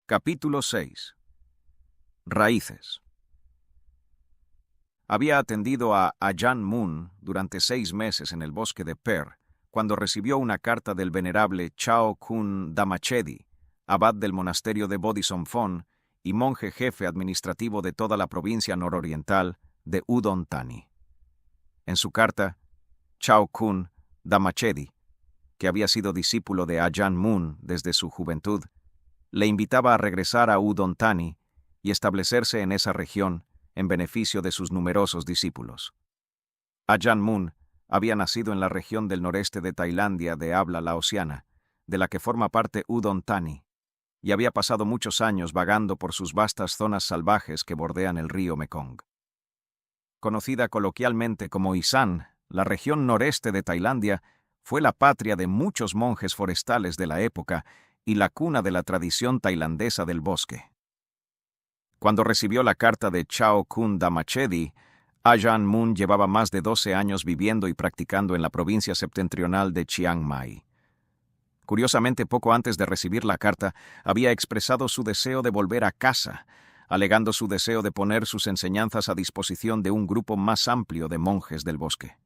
Capítulo 6. Raíces. Había atendido a Ajahn Mun durante 6 meses en el bosque de Per, cuando recibió una carta del venerable Chao Kun Dhamachedi, abad del monasterio de Bodhisattva y monje jefe administrativo de toda la provincia nororiental de Udon Thani. En su carta, Chao Kun Dhamachedi, que había sido discípulo de Ajahn Mun desde su juventud, le invitaba a regresar a Udon Thani y establecerse en esa región en beneficio de sus numerosos discípulos. Ajahn Mun había nacido en la región del noreste de Tailandia de habla laosiana, de la que forma parte Udon Thani, y había pasado muchos años vagando por sus vastas zonas salvajes que bordean el río Mekong. Conocida coloquialmente como Isan, la región noreste de Tailandia fue la patria de muchos monjes forestales de la época y la cuna de la tradición tailandesa del bosque. Cuando recibió la carta de Chao Kun Dhamachedi, Ajahn Mun llevaba más de 12 años viviendo y practicando en la provincia septentrional de Chiang Mai. Curiosamente, poco antes de recibir la carta, había expresado su deseo de volver a casa, alegando su deseo de poner sus enseñanzas a disposición de un grupo más amplio de monjes del bosque.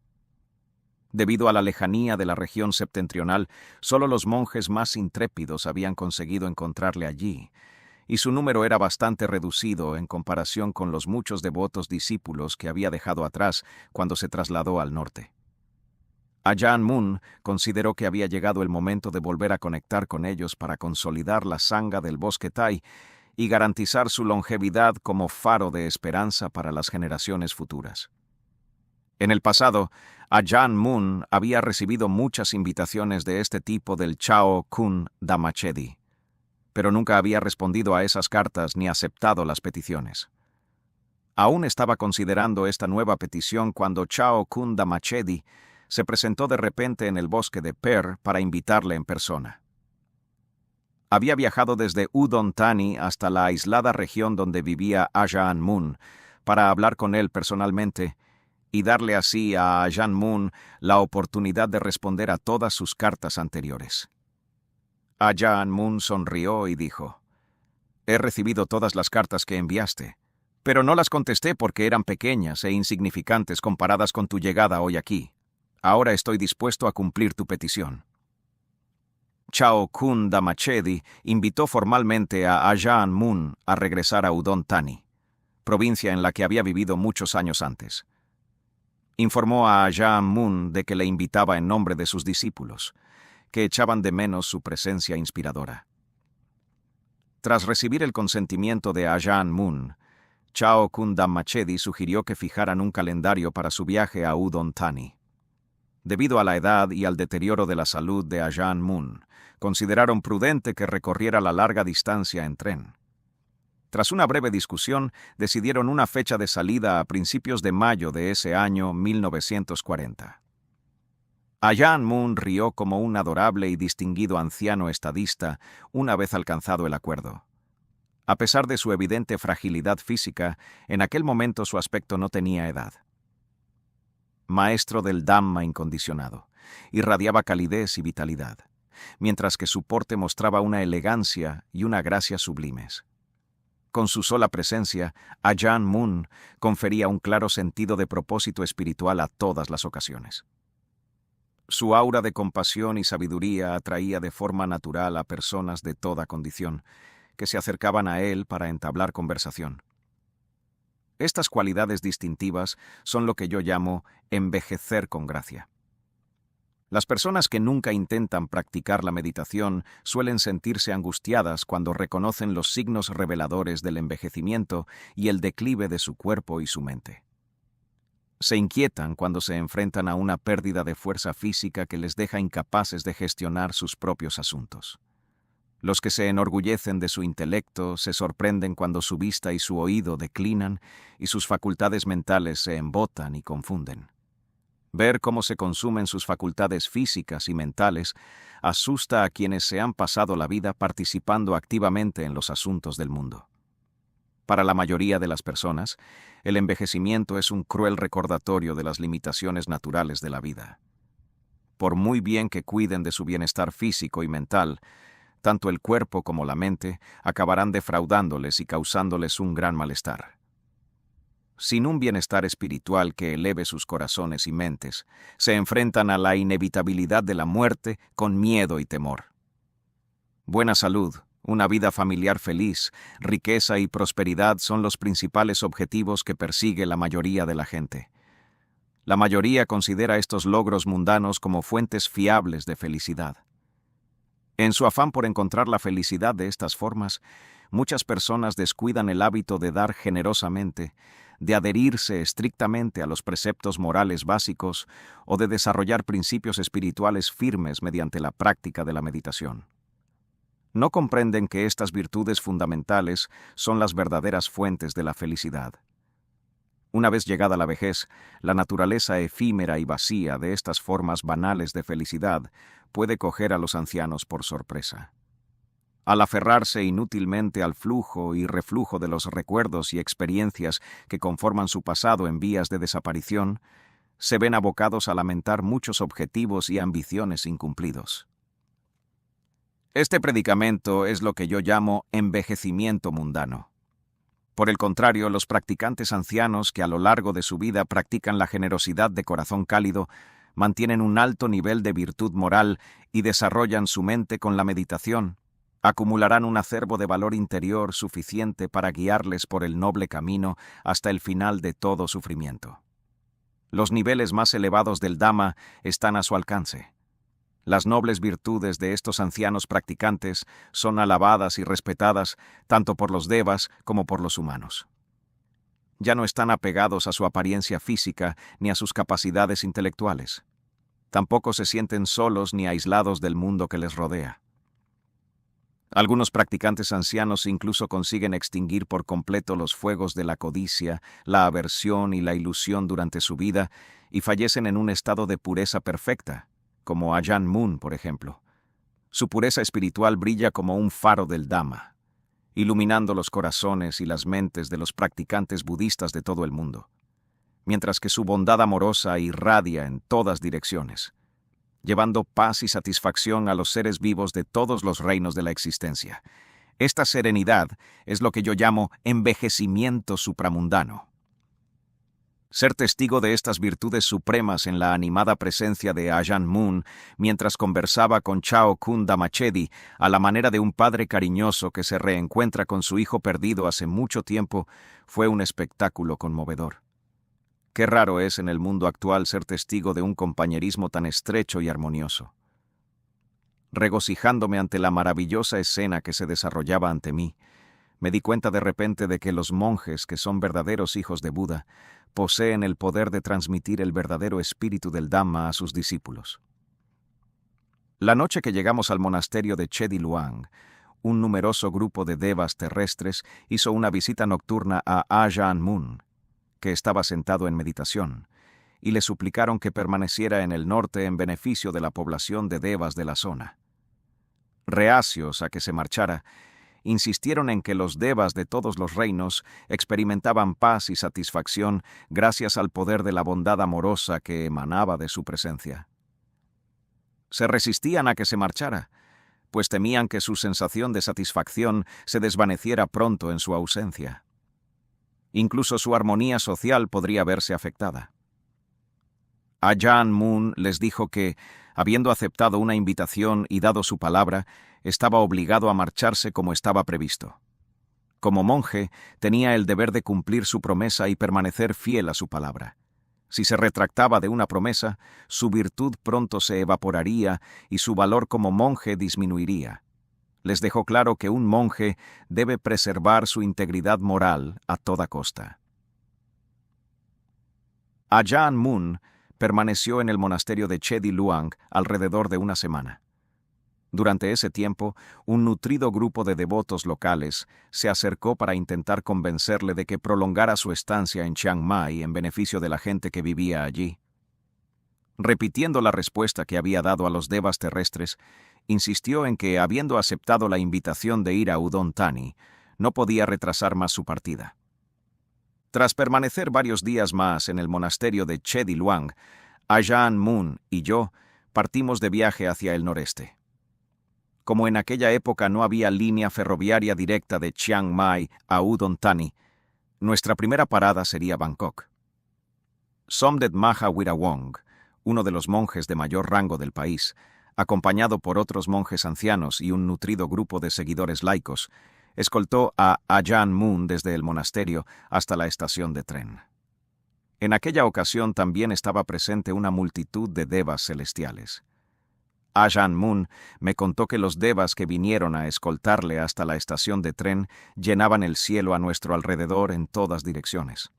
Debido a la lejanía de la región septentrional, solo los monjes más intrépidos habían conseguido encontrarle allí, y su número era bastante reducido en comparación con los muchos devotos discípulos que había dejado atrás cuando se trasladó al norte. Ajahn Mun consideró que había llegado el momento de volver a conectar con ellos para consolidar la sangha del bosque Thai y garantizar su longevidad como faro de esperanza para las generaciones futuras. En el pasado, Ajahn Mun había recibido muchas invitaciones de este tipo del Chao Kun Dhamachedi, pero nunca había respondido a esas cartas ni aceptado las peticiones. Aún estaba considerando esta nueva petición cuando Chao Kun Dhamachedi se presentó de repente en el bosque de Per para invitarle en persona. Había viajado desde Udon Thani hasta la aislada región donde vivía Ajahn Mun para hablar con él personalmente y darle así a Ajahn Mun la oportunidad de responder a todas sus cartas anteriores. Ajahn Mun sonrió y dijo: «He recibido todas las cartas que enviaste, pero no las contesté porque eran pequeñas e insignificantes comparadas con tu llegada hoy aquí. Ahora estoy dispuesto a cumplir tu petición». Chao Kun Dhamachedi invitó formalmente a Ajahn Mun a regresar a Udon Thani, provincia en la que había vivido muchos años antes. Informó a Ajahn Mun de que le invitaba en nombre de sus discípulos, que echaban de menos su presencia inspiradora. Tras recibir el consentimiento de Ajahn Mun, Chao Kun Dhamachedi sugirió que fijaran un calendario para su viaje a Udon Thani. Debido a la edad y al deterioro de la salud de Ajahn Mun, consideraron prudente que recorriera la larga distancia en tren. Tras una breve discusión, decidieron una fecha de salida a principios de mayo de ese año 1940. Ajahn Mun rió como un adorable y distinguido anciano estadista una vez alcanzado el acuerdo. A pesar de su evidente fragilidad física, en aquel momento su aspecto no tenía edad. Maestro del Dhamma incondicionado, irradiaba calidez y vitalidad, mientras que su porte mostraba una elegancia y una gracia sublimes. Con su sola presencia, Ajahn Mun confería un claro sentido de propósito espiritual a todas las ocasiones. Su aura de compasión y sabiduría atraía de forma natural a personas de toda condición, que se acercaban a él para entablar conversación. Estas cualidades distintivas son lo que yo llamo envejecer con gracia. Las personas que nunca intentan practicar la meditación suelen sentirse angustiadas cuando reconocen los signos reveladores del envejecimiento y el declive de su cuerpo y su mente. Se inquietan cuando se enfrentan a una pérdida de fuerza física que les deja incapaces de gestionar sus propios asuntos. Los que se enorgullecen de su intelecto se sorprenden cuando su vista y su oído declinan y sus facultades mentales se embotan y confunden. Ver cómo se consumen sus facultades físicas y mentales asusta a quienes se han pasado la vida participando activamente en los asuntos del mundo. Para la mayoría de las personas, el envejecimiento es un cruel recordatorio de las limitaciones naturales de la vida. Por muy bien que cuiden de su bienestar físico y mental, tanto el cuerpo como la mente acabarán defraudándoles y causándoles un gran malestar. Sin un bienestar espiritual que eleve sus corazones y mentes, se enfrentan a la inevitabilidad de la muerte con miedo y temor. Buena salud, una vida familiar feliz, riqueza y prosperidad son los principales objetivos que persigue la mayoría de la gente. La mayoría considera estos logros mundanos como fuentes fiables de felicidad. En su afán por encontrar la felicidad de estas formas, muchas personas descuidan el hábito de dar generosamente, de adherirse estrictamente a los preceptos morales básicos o de desarrollar principios espirituales firmes mediante la práctica de la meditación. No comprenden que estas virtudes fundamentales son las verdaderas fuentes de la felicidad. Una vez llegada la vejez, la naturaleza efímera y vacía de estas formas banales de felicidad puede coger a los ancianos por sorpresa. Al aferrarse inútilmente al flujo y reflujo de los recuerdos y experiencias que conforman su pasado en vías de desaparición, se ven abocados a lamentar muchos objetivos y ambiciones incumplidos. Este predicamento es lo que yo llamo envejecimiento mundano. Por el contrario, los practicantes ancianos que a lo largo de su vida practican la generosidad de corazón cálido, mantienen un alto nivel de virtud moral y desarrollan su mente con la meditación, acumularán un acervo de valor interior suficiente para guiarles por el noble camino hasta el final de todo sufrimiento. Los niveles más elevados del Dhamma están a su alcance. Las nobles virtudes de estos ancianos practicantes son alabadas y respetadas tanto por los devas como por los humanos. Ya no están apegados a su apariencia física ni a sus capacidades intelectuales. Tampoco se sienten solos ni aislados del mundo que les rodea. Algunos practicantes ancianos incluso consiguen extinguir por completo los fuegos de la codicia, la aversión y la ilusión durante su vida y fallecen en un estado de pureza perfecta, como Ajahn Mun, por ejemplo. Su pureza espiritual brilla como un faro del Dhamma, iluminando los corazones y las mentes de los practicantes budistas de todo el mundo, mientras que su bondad amorosa irradia en todas direcciones, llevando paz y satisfacción a los seres vivos de todos los reinos de la existencia. Esta serenidad es lo que yo llamo envejecimiento supramundano. Ser testigo de estas virtudes supremas en la animada presencia de Ajahn Mun mientras conversaba con Chao Kun Dhamachedi a la manera de un padre cariñoso que se reencuentra con su hijo perdido hace mucho tiempo fue un espectáculo conmovedor. Qué raro es en el mundo actual ser testigo de un compañerismo tan estrecho y armonioso. Regocijándome ante la maravillosa escena que se desarrollaba ante mí, me di cuenta de repente de que los monjes, que son verdaderos hijos de Buda, poseen el poder de transmitir el verdadero espíritu del Dhamma a sus discípulos. La noche que llegamos al monasterio de Chedi Luang, un numeroso grupo de devas terrestres hizo una visita nocturna a Ajahn Mun, que estaba sentado en meditación, y le suplicaron que permaneciera en el norte en beneficio de la población de devas de la zona. Reacios a que se marchara, insistieron en que los devas de todos los reinos experimentaban paz y satisfacción gracias al poder de la bondad amorosa que emanaba de su presencia. Se resistían a que se marchara, pues temían que su sensación de satisfacción se desvaneciera pronto en su ausencia. Incluso su armonía social podría verse afectada. Ajahn Mun les dijo que, habiendo aceptado una invitación y dado su palabra, estaba obligado a marcharse como estaba previsto. Como monje, tenía el deber de cumplir su promesa y permanecer fiel a su palabra. Si se retractaba de una promesa, su virtud pronto se evaporaría y su valor como monje disminuiría. Les dejó claro que un monje debe preservar su integridad moral a toda costa. Ajahn Mun permaneció en el monasterio de Chedi Luang alrededor de una semana. Durante ese tiempo, un nutrido grupo de devotos locales se acercó para intentar convencerle de que prolongara su estancia en Chiang Mai en beneficio de la gente que vivía allí. Repitiendo la respuesta que había dado a los devas terrestres, insistió en que, habiendo aceptado la invitación de ir a Udon Thani, no podía retrasar más su partida. Tras permanecer varios días más en el monasterio de Chedi Luang, Ajahn Mun y yo partimos de viaje hacia el noreste. como en aquella época no había línea ferroviaria directa de Chiang Mai a Udon Thani, nuestra primera parada sería Bangkok. Somdet Maha Wirawong, uno de los monjes de mayor rango del país, acompañado por otros monjes ancianos y un nutrido grupo de seguidores laicos, escoltó a Ajahn Mun desde el monasterio hasta la estación de tren. En aquella ocasión también estaba presente una multitud de devas celestiales. Ajahn Mun me contó que los devas que vinieron a escoltarle hasta la estación de tren llenaban el cielo a nuestro alrededor en todas direcciones.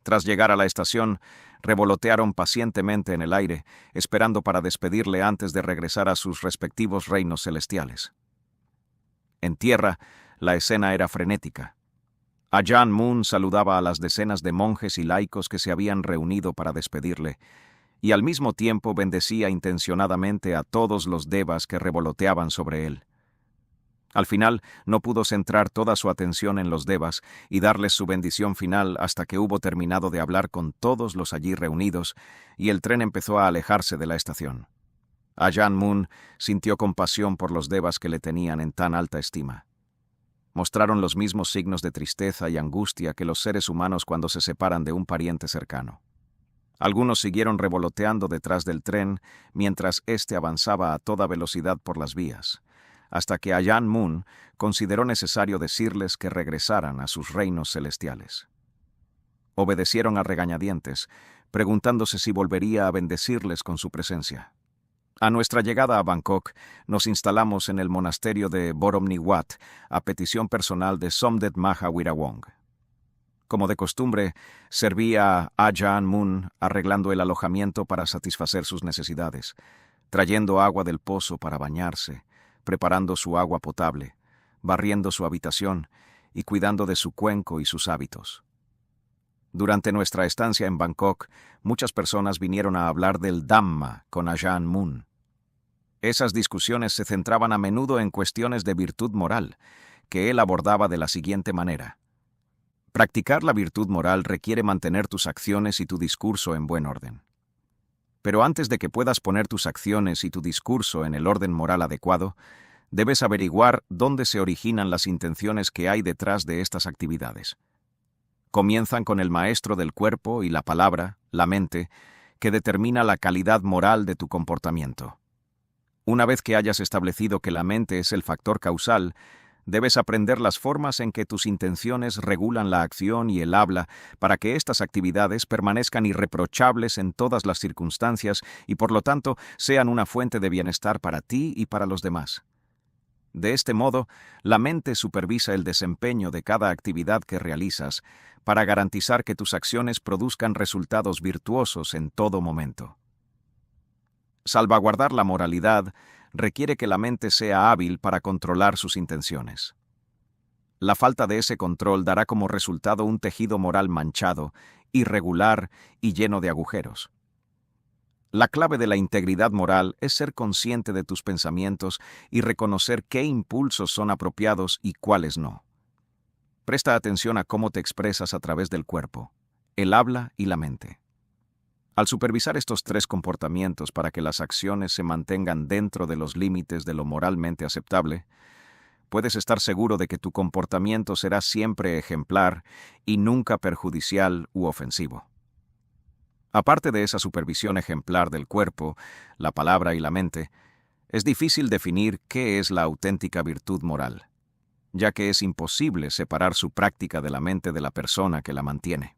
Tras llegar a la estación, revolotearon pacientemente en el aire, esperando para despedirle antes de regresar a sus respectivos reinos celestiales. En tierra, la escena era frenética. Ajahn Mun saludaba a las decenas de monjes y laicos que se habían reunido para despedirle, y al mismo tiempo bendecía intencionadamente a todos los devas que revoloteaban sobre él. Al final, no pudo centrar toda su atención en los devas y darles su bendición final hasta que hubo terminado de hablar con todos los allí reunidos y el tren empezó a alejarse de la estación. Ajahn Mun sintió compasión por los devas que le tenían en tan alta estima. Mostraron los mismos signos de tristeza y angustia que los seres humanos cuando se separan de un pariente cercano. Algunos siguieron revoloteando detrás del tren mientras éste avanzaba a toda velocidad por las vías, hasta que Ajahn Mun consideró necesario decirles que regresaran a sus reinos celestiales. Obedecieron a regañadientes, preguntándose si volvería a bendecirles con su presencia. A nuestra llegada a Bangkok, nos instalamos en el monasterio de Boromni-Wat, a petición personal de Somdet Maha Wirawong. Como de costumbre, servía a Ajahn Mun arreglando el alojamiento para satisfacer sus necesidades, trayendo agua del pozo para bañarse, preparando su agua potable, barriendo su habitación y cuidando de su cuenco y sus hábitos. Durante nuestra estancia en Bangkok, muchas personas vinieron a hablar del Dhamma con Ajahn Mun. Esas discusiones se centraban a menudo en cuestiones de virtud moral, que él abordaba de la siguiente manera. Practicar la virtud moral requiere mantener tus acciones y tu discurso en buen orden. Pero antes de que puedas poner tus acciones y tu discurso en el orden moral adecuado, debes averiguar dónde se originan las intenciones que hay detrás de estas actividades. Comienzan con el maestro del cuerpo y la palabra, la mente, que determina la calidad moral de tu comportamiento. Una vez que hayas establecido que la mente es el factor causal, debes aprender las formas en que tus intenciones regulan la acción y el habla para que estas actividades permanezcan irreprochables en todas las circunstancias y por lo tanto sean una fuente de bienestar para ti y para los demás. De este modo, la mente supervisa el desempeño de cada actividad que realizas para garantizar que tus acciones produzcan resultados virtuosos en todo momento. Salvaguardar la moralidad requiere que la mente sea hábil para controlar sus intenciones. La falta de ese control dará como resultado un tejido moral manchado, irregular y lleno de agujeros. La clave de la integridad moral es ser consciente de tus pensamientos y reconocer qué impulsos son apropiados y cuáles no. Presta atención a cómo te expresas a través del cuerpo, el habla y la mente. Al supervisar estos tres comportamientos para que las acciones se mantengan dentro de los límites de lo moralmente aceptable, puedes estar seguro de que tu comportamiento será siempre ejemplar y nunca perjudicial u ofensivo. Aparte de esa supervisión ejemplar del cuerpo, la palabra y la mente, es difícil definir qué es la auténtica virtud moral, ya que es imposible separar su práctica de la mente de la persona que la mantiene.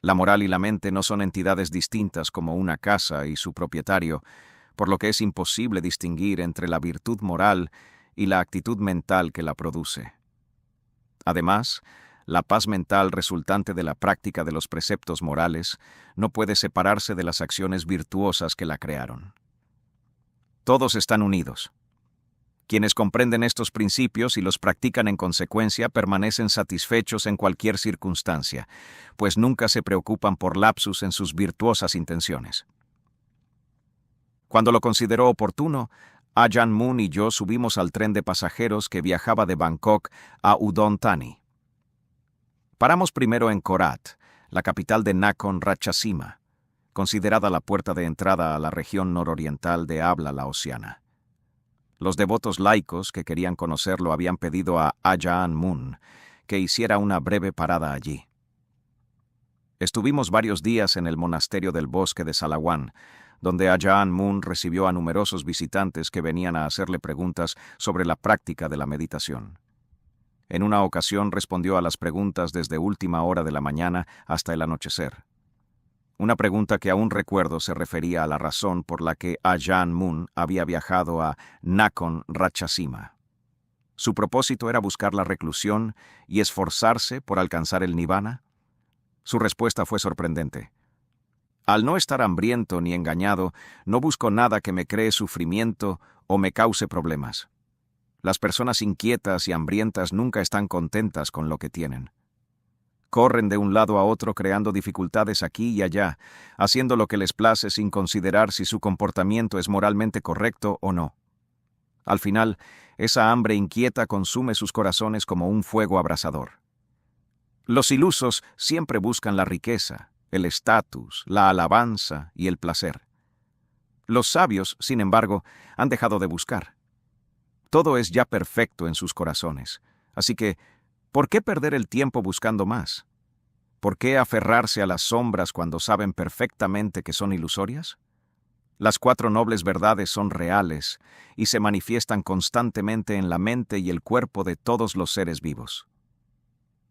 La moral y la mente no son entidades distintas como una casa y su propietario, por lo que es imposible distinguir entre la virtud moral y la actitud mental que la produce. Además, la paz mental resultante de la práctica de los preceptos morales no puede separarse de las acciones virtuosas que la crearon. Todos están unidos. Quienes comprenden estos principios y los practican en consecuencia permanecen satisfechos en cualquier circunstancia, pues nunca se preocupan por lapsus en sus virtuosas intenciones. Cuando lo consideró oportuno, Ajahn Mun y yo subimos al tren de pasajeros que viajaba de Bangkok a Udon Thani. Paramos primero en Korat, la capital de Nakhon Ratchasima, considerada la puerta de entrada a la región nororiental de habla laosiana. Los devotos laicos que querían conocerlo habían pedido a Ajahn Mun que hiciera una breve parada allí. Estuvimos varios días en el monasterio del bosque de Salawan, donde Ajahn Mun recibió a numerosos visitantes que venían a hacerle preguntas sobre la práctica de la meditación. En una ocasión respondió a las preguntas desde última hora de la mañana hasta el anochecer. Una pregunta que aún recuerdo se refería a la razón por la que Ajahn Mun había viajado a Nakhon Ratchasima. ¿Su propósito era buscar la reclusión y esforzarse por alcanzar el nirvana? Su respuesta fue sorprendente. Al no estar hambriento ni engañado, no busco nada que me cree sufrimiento o me cause problemas. Las personas inquietas y hambrientas nunca están contentas con lo que tienen. Corren de un lado a otro creando dificultades aquí y allá, haciendo lo que les place sin considerar si su comportamiento es moralmente correcto o no. Al final, esa hambre inquieta consume sus corazones como un fuego abrasador. Los ilusos siempre buscan la riqueza, el estatus, la alabanza y el placer. Los sabios, sin embargo, han dejado de buscar. Todo es ya perfecto en sus corazones, así que, ¿por qué perder el tiempo buscando más? ¿Por qué aferrarse a las sombras cuando saben perfectamente que son ilusorias? Las 4 nobles verdades son reales y se manifiestan constantemente en la mente y el cuerpo de todos los seres vivos.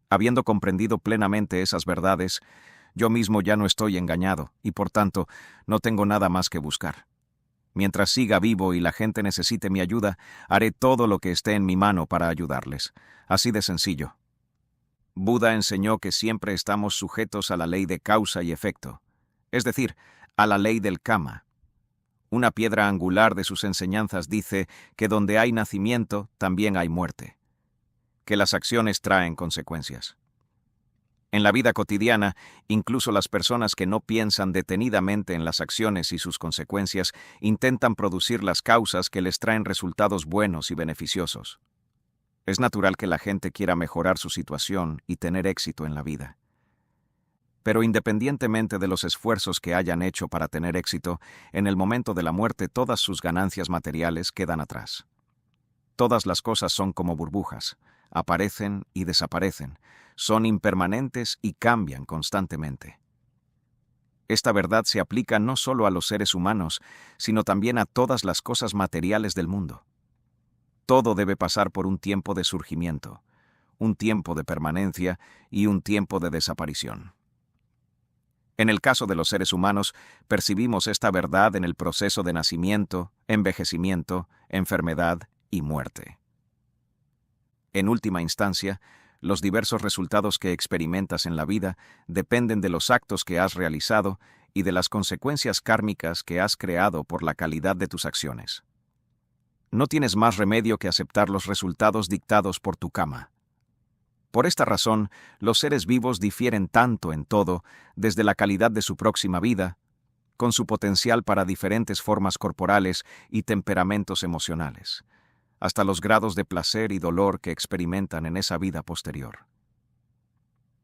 Habiendo comprendido plenamente esas verdades, yo mismo ya no estoy engañado y, por tanto, no tengo nada más que buscar. Mientras siga vivo y la gente necesite mi ayuda, haré todo lo que esté en mi mano para ayudarles. Así de sencillo. Buda enseñó que siempre estamos sujetos a la ley de causa y efecto, es decir, a la ley del karma. Una piedra angular de sus enseñanzas dice que donde hay nacimiento, también hay muerte, que las acciones traen consecuencias. En la vida cotidiana, incluso las personas que no piensan detenidamente en las acciones y sus consecuencias intentan producir las causas que les traen resultados buenos y beneficiosos. Es natural que la gente quiera mejorar su situación y tener éxito en la vida. Pero independientemente de los esfuerzos que hayan hecho para tener éxito, en el momento de la muerte todas sus ganancias materiales quedan atrás. Todas las cosas son como burbujas, aparecen y desaparecen, son impermanentes y cambian constantemente. Esta verdad se aplica no solo a los seres humanos, sino también a todas las cosas materiales del mundo. Todo debe pasar por un tiempo de surgimiento, un tiempo de permanencia y un tiempo de desaparición. En el caso de los seres humanos, percibimos esta verdad en el proceso de nacimiento, envejecimiento, enfermedad y muerte. En última instancia, los diversos resultados que experimentas en la vida dependen de los actos que has realizado y de las consecuencias kármicas que has creado por la calidad de tus acciones. No tienes más remedio que aceptar los resultados dictados por tu karma. Por esta razón, los seres vivos difieren tanto en todo, desde la calidad de su próxima vida, con su potencial para diferentes formas corporales y temperamentos emocionales, hasta los grados de placer y dolor que experimentan en esa vida posterior.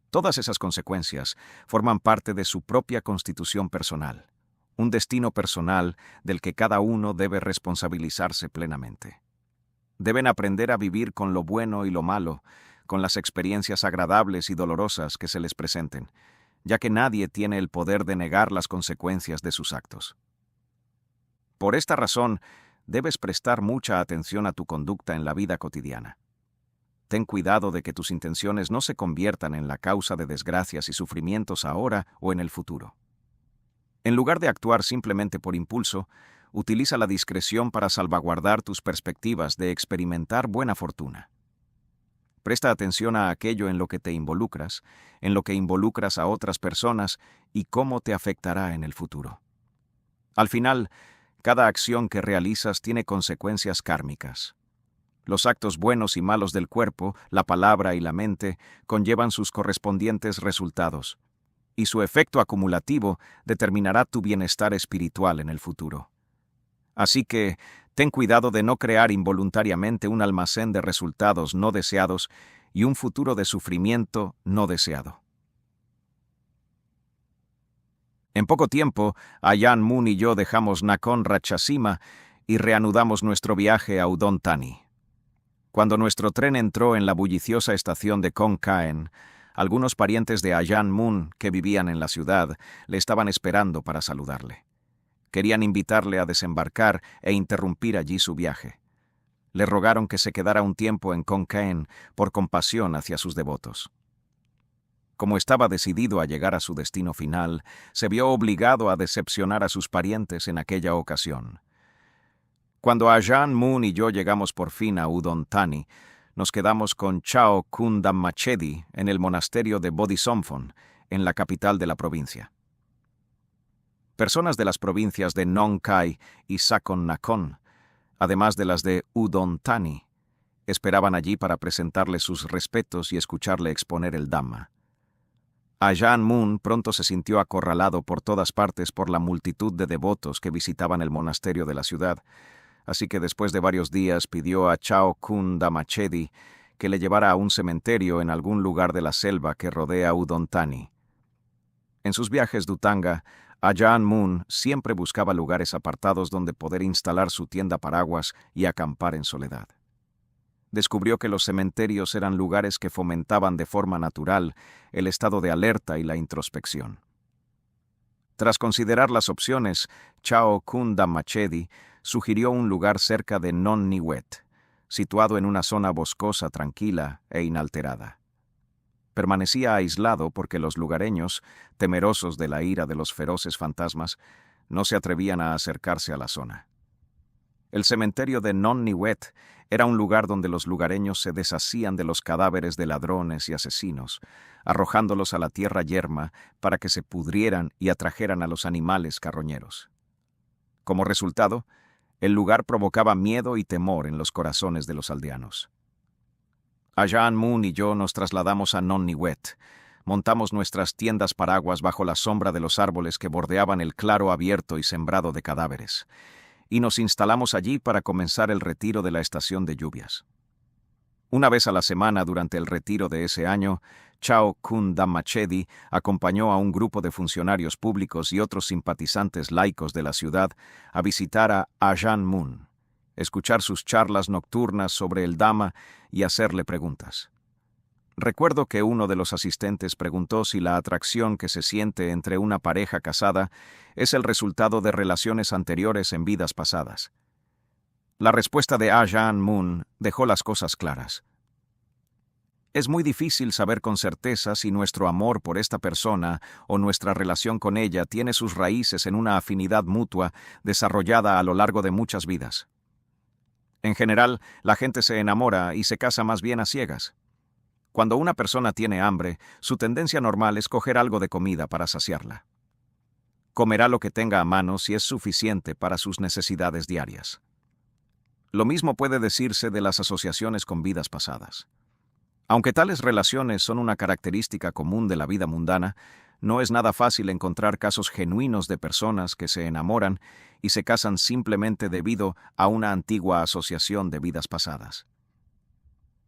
Todas esas consecuencias forman parte de su propia constitución personal, un destino personal del que cada uno debe responsabilizarse plenamente. Deben aprender a vivir con lo bueno y lo malo, con las experiencias agradables y dolorosas que se les presenten, ya que nadie tiene el poder de negar las consecuencias de sus actos. Por esta razón, debes prestar mucha atención a tu conducta en la vida cotidiana. Ten cuidado de que tus intenciones no se conviertan en la causa de desgracias y sufrimientos ahora o en el futuro. En lugar de actuar simplemente por impulso, utiliza la discreción para salvaguardar tus perspectivas de experimentar buena fortuna. Presta atención a aquello en lo que te involucras, en lo que involucras a otras personas y cómo te afectará en el futuro. Al final, cada acción que realizas tiene consecuencias kármicas. Los actos buenos y malos del cuerpo, la palabra y la mente conllevan sus correspondientes resultados, y su efecto acumulativo determinará tu bienestar espiritual en el futuro. Así que, ten cuidado de no crear involuntariamente un almacén de resultados no deseados y un futuro de sufrimiento no deseado. En poco tiempo, Ajahn Mun y yo dejamos Nakhon Ratchasima y reanudamos nuestro viaje a Udon Thani. Cuando nuestro tren entró en la bulliciosa estación de Khon Kaen, algunos parientes de Ajan Moon que vivían en la ciudad le estaban esperando para saludarle. Querían invitarle a desembarcar e interrumpir allí su viaje. Le rogaron que se quedara un tiempo en Khon Kaen por compasión hacia sus devotos. Como estaba decidido a llegar a su destino final, se vio obligado a decepcionar a sus parientes en aquella ocasión. Cuando Ajan Moon y yo llegamos por fin a Udon Thani, nos quedamos con Chao Kun Dammachedi en el monasterio de Bodhisattva, en la capital de la provincia. Personas de las provincias de Nong Khai y Sakon Nakhon, además de las de Udon Thani, esperaban allí para presentarle sus respetos y escucharle exponer el Dhamma. Ajan Moon pronto se sintió acorralado por todas partes por la multitud de devotos que visitaban el monasterio de la ciudad, así que después de varios días pidió a Chao Kun Dammachedi que le llevara a un cementerio en algún lugar de la selva que rodea Udon Thani. En sus viajes Dhutanga, Ajan Moon siempre buscaba lugares apartados donde poder instalar su tienda paraguas y acampar en soledad. Descubrió que los cementerios eran lugares que fomentaban de forma natural el estado de alerta y la introspección. Tras considerar las opciones, Chao Kun Dammachedi sugirió un lugar cerca de Non Niwet, situado en una zona boscosa tranquila e inalterada. Permanecía aislado porque los lugareños, temerosos de la ira de los feroces fantasmas, no se atrevían a acercarse a la zona. El cementerio de Non Niwet era un lugar donde los lugareños se deshacían de los cadáveres de ladrones y asesinos, arrojándolos a la tierra yerma para que se pudrieran y atrajeran a los animales carroñeros. Como resultado, el lugar provocaba miedo y temor en los corazones de los aldeanos. Ajan Moon y yo nos trasladamos a Non Niwet, montamos nuestras tiendas paraguas bajo la sombra de los árboles que bordeaban el claro abierto y sembrado de cadáveres, y nos instalamos allí para comenzar el retiro de la estación de lluvias. Una vez a la semana durante el retiro de ese año, Chao Kun Dammachedi acompañó a un grupo de funcionarios públicos y otros simpatizantes laicos de la ciudad a visitar a Ajan Moon, escuchar sus charlas nocturnas sobre el Dhamma y hacerle preguntas. Recuerdo que uno de los asistentes preguntó si la atracción que se siente entre una pareja casada es el resultado de relaciones anteriores en vidas pasadas. La respuesta de Ajan Moon dejó las cosas claras. Es muy difícil saber con certeza si nuestro amor por esta persona o nuestra relación con ella tiene sus raíces en una afinidad mutua desarrollada a lo largo de muchas vidas. En general, la gente se enamora y se casa más bien a ciegas. Cuando una persona tiene hambre, su tendencia normal es coger algo de comida para saciarla. Comerá lo que tenga a mano si es suficiente para sus necesidades diarias. Lo mismo puede decirse de las asociaciones con vidas pasadas. Aunque tales relaciones son una característica común de la vida mundana, no es nada fácil encontrar casos genuinos de personas que se enamoran y se casan simplemente debido a una antigua asociación de vidas pasadas.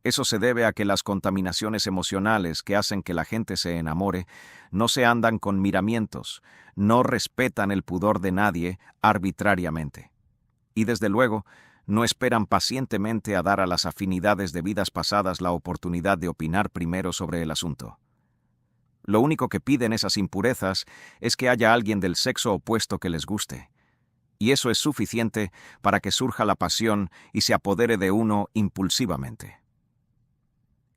Eso se debe a que las contaminaciones emocionales que hacen que la gente se enamore no se andan con miramientos, no respetan el pudor de nadie arbitrariamente. Y desde luego, no esperan pacientemente a dar a las afinidades de vidas pasadas la oportunidad de opinar primero sobre el asunto. Lo único que piden esas impurezas es que haya alguien del sexo opuesto que les guste. Y eso es suficiente para que surja la pasión y se apodere de uno impulsivamente.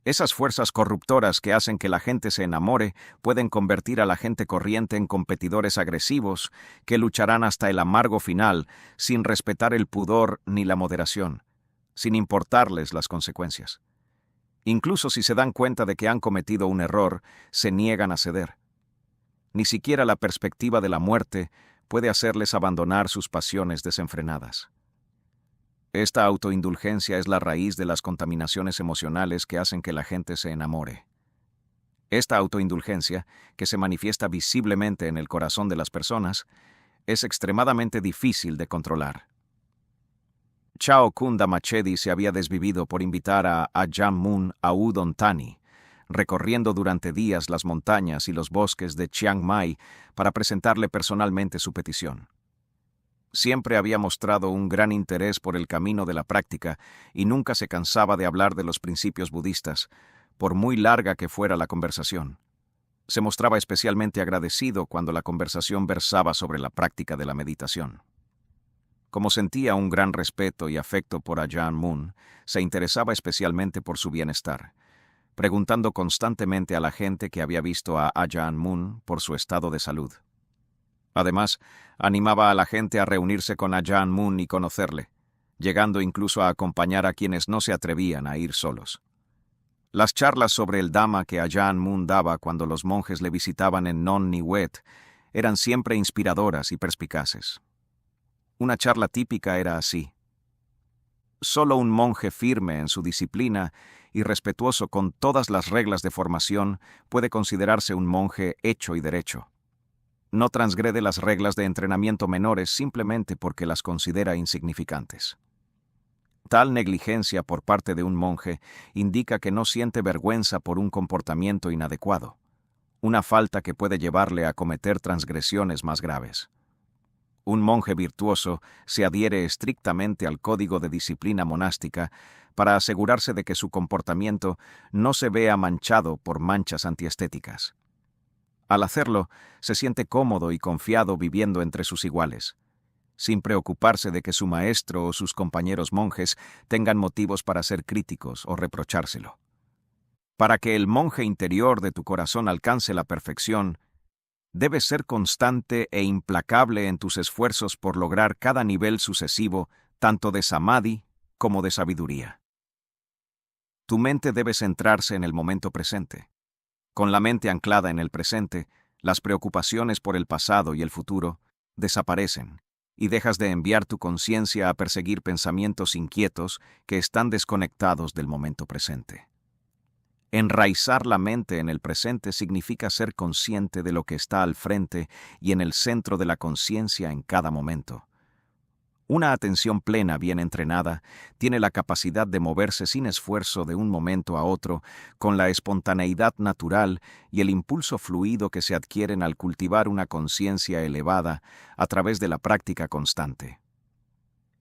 Esas fuerzas corruptoras que hacen que la gente se enamore pueden convertir a la gente corriente en competidores agresivos que lucharán hasta el amargo final sin respetar el pudor ni la moderación, sin importarles las consecuencias. Incluso si se dan cuenta de que han cometido un error, se niegan a ceder. Ni siquiera la perspectiva de la muerte puede hacerles abandonar sus pasiones desenfrenadas. Esta autoindulgencia es la raíz de las contaminaciones emocionales que hacen que la gente se enamore. Esta autoindulgencia, que se manifiesta visiblemente en el corazón de las personas, es extremadamente difícil de controlar. Chao Kun Dammachedi se había desvivido por invitar a Ajan Moon a Udon Thani, recorriendo durante días las montañas y los bosques de Chiang Mai para presentarle personalmente su petición. Siempre había mostrado un gran interés por el camino de la práctica y nunca se cansaba de hablar de los principios budistas, por muy larga que fuera la conversación. Se mostraba especialmente agradecido cuando la conversación versaba sobre la práctica de la meditación. Como sentía un gran respeto y afecto por Ajahn Mun, se interesaba especialmente por su bienestar, preguntando constantemente a la gente que había visto a Ajahn Mun por su estado de salud. Además, animaba a la gente a reunirse con Ajahn Mun y conocerle, llegando incluso a acompañar a quienes no se atrevían a ir solos. Las charlas sobre el Dhamma que Ajahn Mun daba cuando los monjes le visitaban en Non Niwet eran siempre inspiradoras y perspicaces. Una charla típica era así. Solo un monje firme en su disciplina y respetuoso con todas las reglas de formación puede considerarse un monje hecho y derecho. No transgrede las reglas de entrenamiento menores simplemente porque las considera insignificantes. Tal negligencia por parte de un monje indica que no siente vergüenza por un comportamiento inadecuado, una falta que puede llevarle a cometer transgresiones más graves. Un monje virtuoso se adhiere estrictamente al código de disciplina monástica para asegurarse de que su comportamiento no se vea manchado por manchas antiestéticas. Al hacerlo, se siente cómodo y confiado viviendo entre sus iguales, sin preocuparse de que su maestro o sus compañeros monjes tengan motivos para ser críticos o reprochárselo. Para que el monje interior de tu corazón alcance la perfección, debes ser constante e implacable en tus esfuerzos por lograr cada nivel sucesivo, tanto de samadhi como de sabiduría. Tu mente debe centrarse en el momento presente. Con la mente anclada en el presente, las preocupaciones por el pasado y el futuro desaparecen, y dejas de enviar tu conciencia a perseguir pensamientos inquietos que están desconectados del momento presente. Enraizar la mente en el presente significa ser consciente de lo que está al frente y en el centro de la conciencia en cada momento. Una atención plena bien entrenada tiene la capacidad de moverse sin esfuerzo de un momento a otro, con la espontaneidad natural y el impulso fluido que se adquieren al cultivar una conciencia elevada a través de la práctica constante.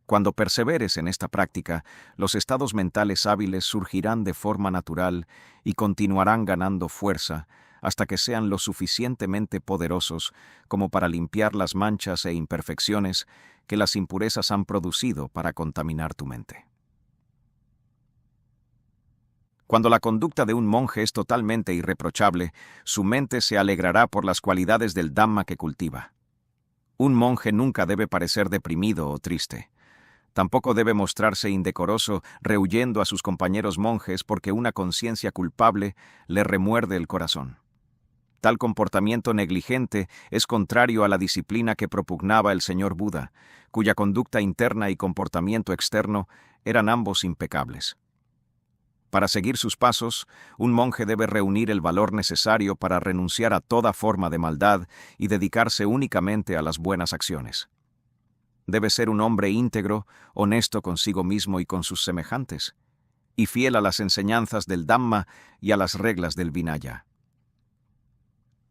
Cuando perseveres en esta práctica, los estados mentales hábiles surgirán de forma natural y continuarán ganando fuerza hasta que sean lo suficientemente poderosos como para limpiar las manchas e imperfecciones que las impurezas han producido para contaminar tu mente. Cuando la conducta de un monje es totalmente irreprochable, su mente se alegrará por las cualidades del Dhamma que cultiva. Un monje nunca debe parecer deprimido o triste. Tampoco debe mostrarse indecoroso rehuyendo a sus compañeros monjes porque una conciencia culpable le remuerde el corazón. Tal comportamiento negligente es contrario a la disciplina que propugnaba el señor Buda, cuya conducta interna y comportamiento externo eran ambos impecables. Para seguir sus pasos, un monje debe reunir el valor necesario para renunciar a toda forma de maldad y dedicarse únicamente a las buenas acciones. Debe ser un hombre íntegro, honesto consigo mismo y con sus semejantes, y fiel a las enseñanzas del Dhamma y a las reglas del Vinaya.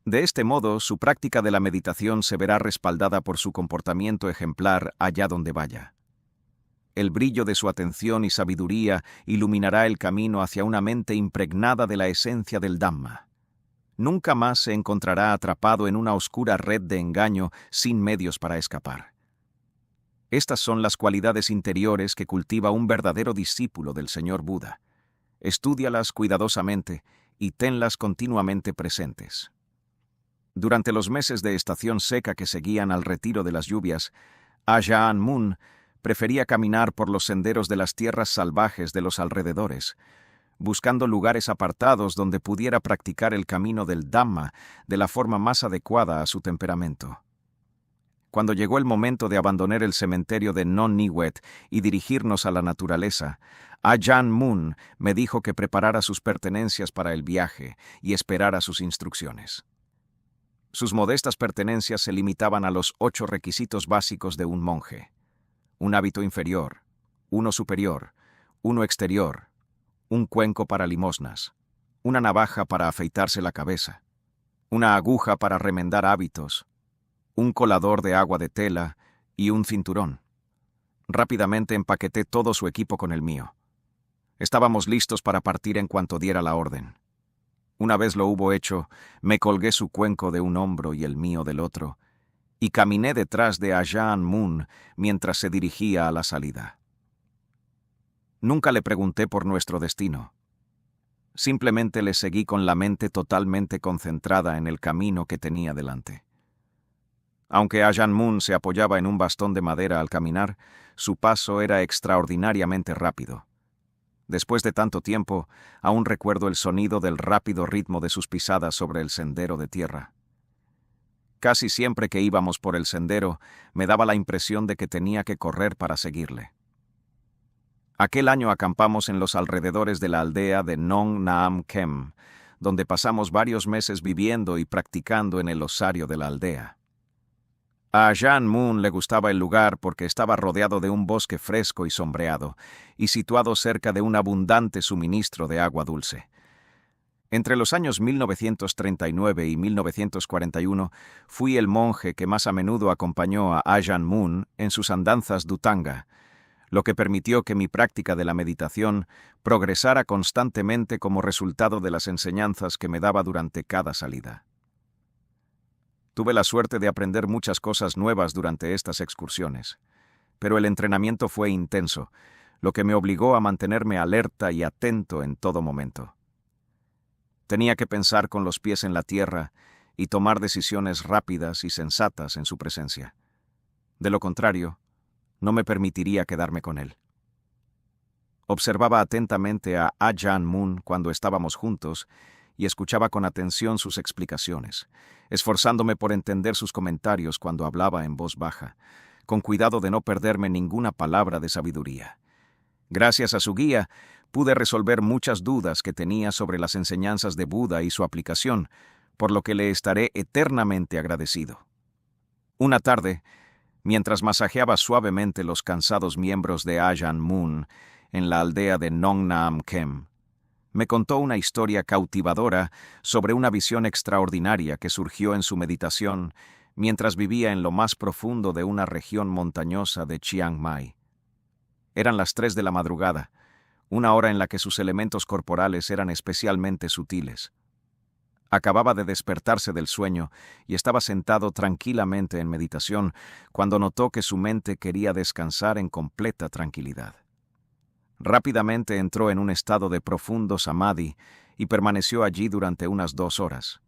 De este modo, su práctica de la meditación se verá respaldada por su comportamiento ejemplar allá donde vaya. El brillo de su atención y sabiduría iluminará el camino hacia una mente impregnada de la esencia del Dhamma. Nunca más se encontrará atrapado en una oscura red de engaño sin medios para escapar. Estas son las cualidades interiores que cultiva un verdadero discípulo del señor Buda. Estúdialas cuidadosamente y tenlas continuamente presentes. Durante los meses de estación seca que seguían al retiro de las lluvias, Ajahn Mun prefería caminar por los senderos de las tierras salvajes de los alrededores, buscando lugares apartados donde pudiera practicar el camino del Dhamma de la forma más adecuada a su temperamento. Cuando llegó el momento de abandonar el cementerio de Non Niwet y dirigirnos a la naturaleza, Ajahn Mun me dijo que preparara sus pertenencias para el viaje y esperara sus instrucciones. Sus modestas pertenencias se limitaban a los 8 requisitos básicos de un monje: un hábito inferior, uno superior, uno exterior, un cuenco para limosnas, una navaja para afeitarse la cabeza, una aguja para remendar hábitos, un colador de agua de tela y un cinturón. Rápidamente empaqueté todo su equipo con el mío. Estábamos listos para partir en cuanto diera la orden. Una vez lo hubo hecho, me colgué su cuenco de un hombro y el mío del otro, y caminé detrás de Ajahn Mun mientras se dirigía a la salida. Nunca le pregunté por nuestro destino. Simplemente le seguí con la mente totalmente concentrada en el camino que tenía delante. Aunque Ajahn Mun se apoyaba en un bastón de madera al caminar, su paso era extraordinariamente rápido. Después de tanto tiempo, aún recuerdo el sonido del rápido ritmo de sus pisadas sobre el sendero de tierra. Casi siempre que íbamos por el sendero, me daba la impresión de que tenía que correr para seguirle. Aquel año acampamos en los alrededores de la aldea de Nong Naam Kem, donde pasamos varios meses viviendo y practicando en el osario de la aldea. A Ajahn Mun le gustaba el lugar porque estaba rodeado de un bosque fresco y sombreado, y situado cerca de un abundante suministro de agua dulce. Entre los años 1939 y 1941 fui el monje que más a menudo acompañó a Ajahn Mun en sus andanzas dhutanga, lo que permitió que mi práctica de la meditación progresara constantemente como resultado de las enseñanzas que me daba durante cada salida. Tuve la suerte de aprender muchas cosas nuevas durante estas excursiones, pero el entrenamiento fue intenso, lo que me obligó a mantenerme alerta y atento en todo momento. Tenía que pensar con los pies en la tierra y tomar decisiones rápidas y sensatas en su presencia. De lo contrario, no me permitiría quedarme con él. Observaba atentamente a Ajahn Mun cuando estábamos juntos y escuchaba con atención sus explicaciones, esforzándome por entender sus comentarios cuando hablaba en voz baja, con cuidado de no perderme ninguna palabra de sabiduría. Gracias a su guía, pude resolver muchas dudas que tenía sobre las enseñanzas de Buda y su aplicación, por lo que le estaré eternamente agradecido. Una tarde, mientras masajeaba suavemente los cansados miembros de Ajahn Mun en la aldea de Nong Naam Kem, me contó una historia cautivadora sobre una visión extraordinaria que surgió en su meditación mientras vivía en lo más profundo de una región montañosa de Chiang Mai. Eran las 3 de la madrugada, una hora en la que sus elementos corporales eran especialmente sutiles. Acababa de despertarse del sueño y estaba sentado tranquilamente en meditación cuando notó que su mente quería descansar en completa tranquilidad. Rápidamente entró en un estado de profundo samadhi y permaneció allí durante unas 2 horas.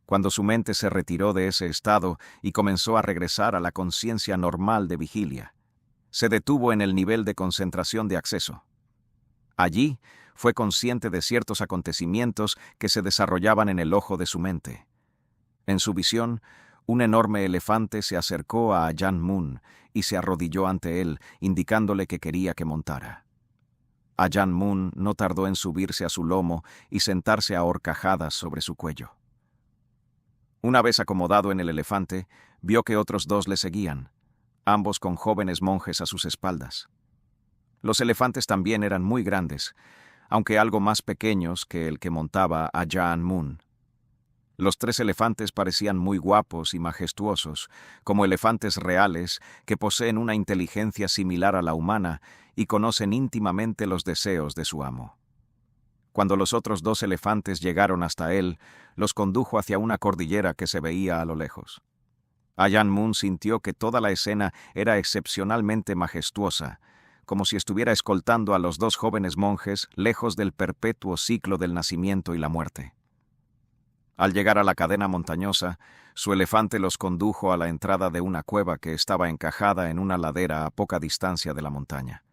Cuando su mente se retiró de ese estado y comenzó a regresar a la conciencia normal de vigilia, se detuvo en el nivel de concentración de acceso. Allí fue consciente de ciertos acontecimientos que se desarrollaban en el ojo de su mente. En su visión, un enorme elefante se acercó a Ajahn Mun y se arrodilló ante él, indicándole que quería que montara. Ajahn Mun no tardó en subirse a su lomo y sentarse a horcajadas sobre su cuello. Una vez acomodado en el elefante, vio que otros 2 le seguían, ambos con jóvenes monjes a sus espaldas. Los elefantes también eran muy grandes, aunque algo más pequeños que el que montaba Ajahn Mun. Los 3 elefantes parecían muy guapos y majestuosos, como elefantes reales que poseen una inteligencia similar a la humana y conocen íntimamente los deseos de su amo. Cuando los otros 2 elefantes llegaron hasta él, los condujo hacia una cordillera que se veía a lo lejos. Ajahn Mun sintió que toda la escena era excepcionalmente majestuosa, como si estuviera escoltando a los 2 jóvenes monjes lejos del perpetuo ciclo del nacimiento y la muerte. Al llegar a la cadena montañosa, su elefante los condujo a la entrada de una cueva que estaba encajada en una ladera a poca distancia de la montaña.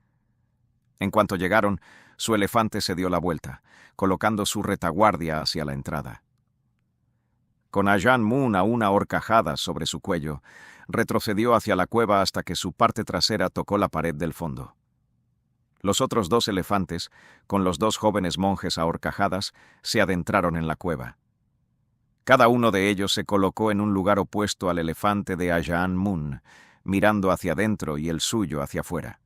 En cuanto llegaron, su elefante se dio la vuelta, colocando su retaguardia hacia la entrada. Con Ajahn Mun a una horcajada sobre su cuello, retrocedió hacia la cueva hasta que su parte trasera tocó la pared del fondo. Los otros 2 elefantes, con los 2 jóvenes monjes a horcajadas, se adentraron en la cueva. Cada uno de ellos se colocó en un lugar opuesto al elefante de Ajahn Mun, mirando hacia adentro y el suyo hacia afuera.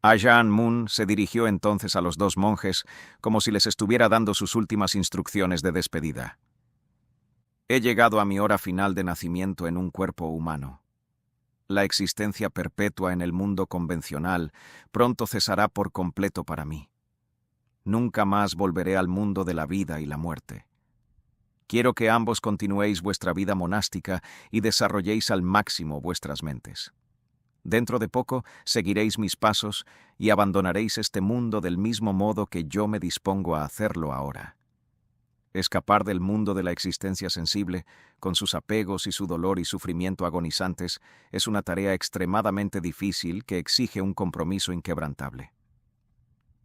Ajahn Mun se dirigió entonces a los 2 monjes como si les estuviera dando sus últimas instrucciones de despedida. He llegado a mi hora final de nacimiento en un cuerpo humano. La existencia perpetua en el mundo convencional pronto cesará por completo para mí. Nunca más volveré al mundo de la vida y la muerte. Quiero que ambos continuéis vuestra vida monástica y desarrolléis al máximo vuestras mentes. Dentro de poco seguiréis mis pasos y abandonaréis este mundo del mismo modo que yo me dispongo a hacerlo ahora. Escapar del mundo de la existencia sensible, con sus apegos y su dolor y sufrimiento agonizantes, es una tarea extremadamente difícil que exige un compromiso inquebrantable.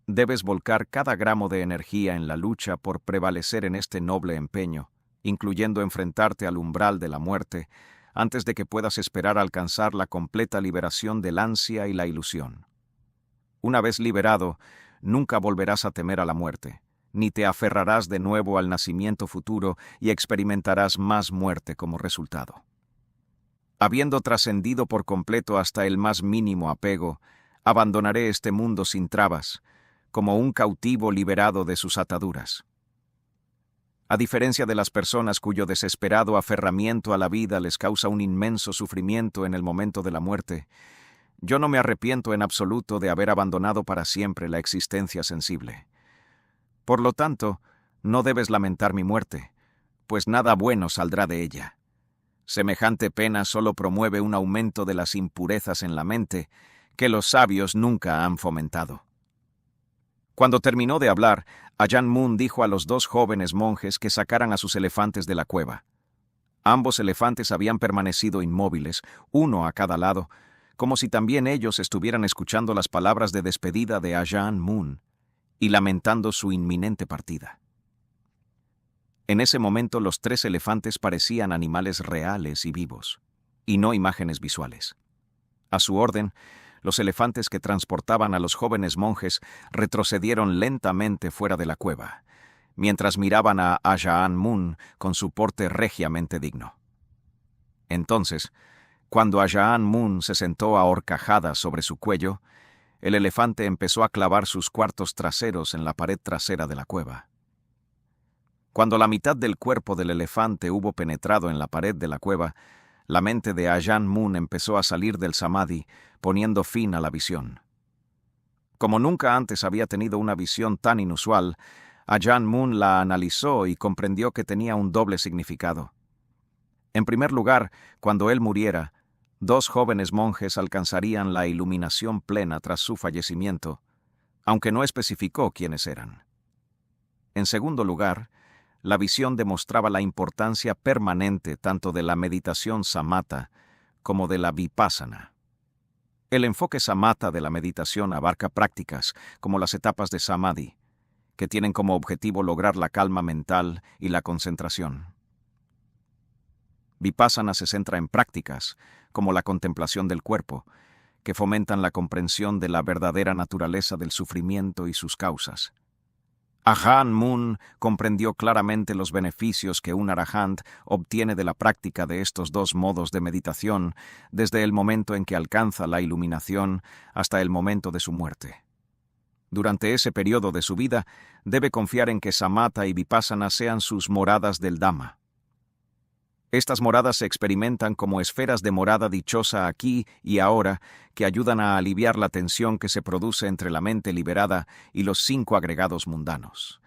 Debes volcar cada gramo de energía en la lucha por prevalecer en este noble empeño, incluyendo enfrentarte al umbral de la muerte, antes de que puedas esperar alcanzar la completa liberación del ansia y la ilusión. Una vez liberado, nunca volverás a temer a la muerte, ni te aferrarás de nuevo al nacimiento futuro y experimentarás más muerte como resultado. Habiendo trascendido por completo hasta el más mínimo apego, abandonaré este mundo sin trabas, como un cautivo liberado de sus ataduras. A diferencia de las personas cuyo desesperado aferramiento a la vida les causa un inmenso sufrimiento en el momento de la muerte, yo no me arrepiento en absoluto de haber abandonado para siempre la existencia sensible. Por lo tanto, no debes lamentar mi muerte, pues nada bueno saldrá de ella. Semejante pena solo promueve un aumento de las impurezas en la mente que los sabios nunca han fomentado. Cuando terminó de hablar, Ajahn Mun dijo a los dos jóvenes monjes que sacaran a sus elefantes de la cueva. Ambos elefantes habían permanecido inmóviles, uno a cada lado, como si también ellos estuvieran escuchando las palabras de despedida de Ajahn Mun y lamentando su inminente partida. En ese momento los tres elefantes parecían animales reales y vivos, y no imágenes visuales. A su orden, los elefantes que transportaban a los jóvenes monjes retrocedieron lentamente fuera de la cueva, mientras miraban a Ajahn Mun con su porte regiamente digno. Entonces, cuando Ajahn Mun se sentó a horcajadas sobre su cuello, el elefante empezó a clavar sus cuartos traseros en la pared trasera de la cueva. Cuando la mitad del cuerpo del elefante hubo penetrado en la pared de la cueva, la mente de Ajahn Mun empezó a salir del samadhi, poniendo fin a la visión. Como nunca antes había tenido una visión tan inusual, Ajahn Mun la analizó y comprendió que tenía un doble significado. En primer lugar, cuando él muriera, dos jóvenes monjes alcanzarían la iluminación plena tras su fallecimiento, aunque no especificó quiénes eran. En segundo lugar, la visión demostraba la importancia permanente tanto de la meditación samatha como de la vipassana. El enfoque samatha de la meditación abarca prácticas como las etapas de samadhi, que tienen como objetivo lograr la calma mental y la concentración. Vipassana se centra en prácticas, como la contemplación del cuerpo, que fomentan la comprensión de la verdadera naturaleza del sufrimiento y sus causas. Ajahn Mun comprendió claramente los beneficios que un arahant obtiene de la práctica de estos dos modos de meditación desde el momento en que alcanza la iluminación hasta el momento de su muerte. Durante ese periodo de su vida, debe confiar en que samatha y vipassana sean sus moradas del Dhamma. Estas moradas se experimentan como esferas de morada dichosa aquí y ahora que ayudan a aliviar la tensión que se produce entre la mente liberada y los 5 agregados mundanos,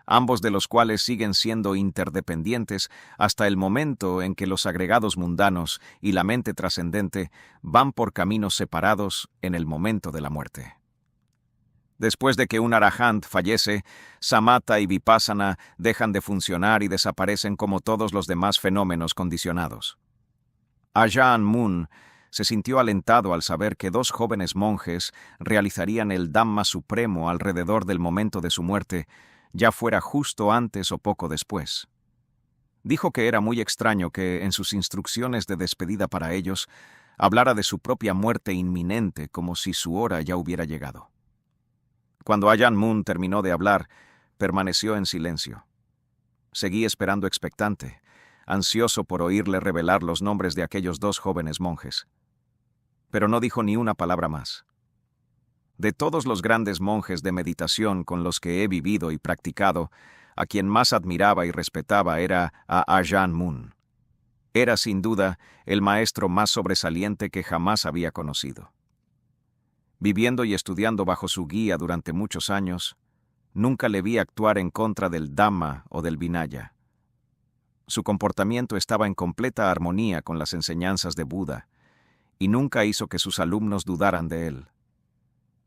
ambos de los cuales siguen siendo interdependientes hasta el momento en que los agregados mundanos y la mente trascendente van por caminos separados en el momento de la muerte. Después de que un arahant fallece, samatha y vipassana dejan de funcionar y desaparecen como todos los demás fenómenos condicionados. Ajahn Mun se sintió alentado al saber que dos jóvenes monjes realizarían el Dhamma supremo alrededor del momento de su muerte, ya fuera justo antes o poco después. Dijo que era muy extraño que, en sus instrucciones de despedida para ellos, hablara de su propia muerte inminente como si su hora ya hubiera llegado. Cuando Ajahn Mun terminó de hablar, permaneció en silencio. Seguí esperando expectante, ansioso por oírle revelar los nombres de aquellos dos jóvenes monjes. Pero no dijo ni una palabra más. De todos los grandes monjes de meditación con los que he vivido y practicado, a quien más admiraba y respetaba era a Ajahn Mun. Era sin duda el maestro más sobresaliente que jamás había conocido. Viviendo y estudiando bajo su guía durante muchos años, nunca le vi actuar en contra del Dhamma o del Vinaya. Su comportamiento estaba en completa armonía con las enseñanzas de Buda, y nunca hizo que sus alumnos dudaran de él.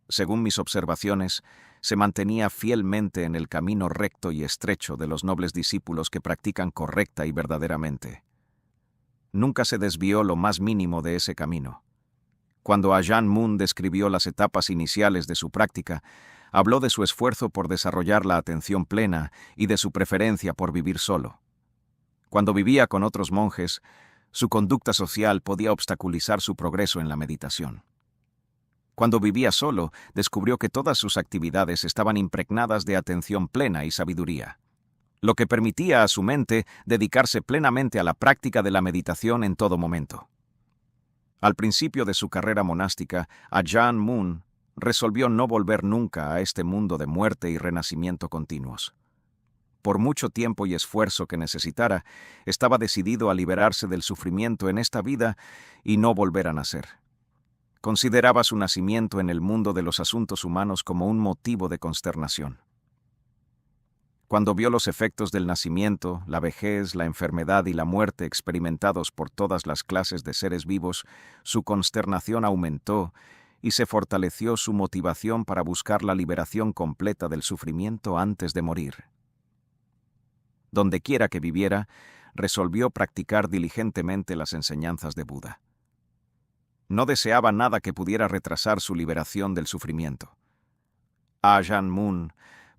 Según mis observaciones, se mantenía fielmente en el camino recto y estrecho de los nobles discípulos que practican correcta y verdaderamente. Nunca se desvió lo más mínimo de ese camino. Cuando Ajahn Mun describió las etapas iniciales de su práctica, habló de su esfuerzo por desarrollar la atención plena y de su preferencia por vivir solo. Cuando vivía con otros monjes, su conducta social podía obstaculizar su progreso en la meditación. Cuando vivía solo, descubrió que todas sus actividades estaban impregnadas de atención plena y sabiduría, lo que permitía a su mente dedicarse plenamente a la práctica de la meditación en todo momento. Al principio de su carrera monástica, Ajahn Mun resolvió no volver nunca a este mundo de muerte y renacimiento continuos. Por mucho tiempo y esfuerzo que necesitara, estaba decidido a liberarse del sufrimiento en esta vida y no volver a nacer. Consideraba su nacimiento en el mundo de los asuntos humanos como un motivo de consternación. Cuando vio los efectos del nacimiento, la vejez, la enfermedad y la muerte experimentados por todas las clases de seres vivos, su consternación aumentó y se fortaleció su motivación para buscar la liberación completa del sufrimiento antes de morir. Dondequiera que viviera, resolvió practicar diligentemente las enseñanzas de Buda. No deseaba nada que pudiera retrasar su liberación del sufrimiento. Ajahn Mun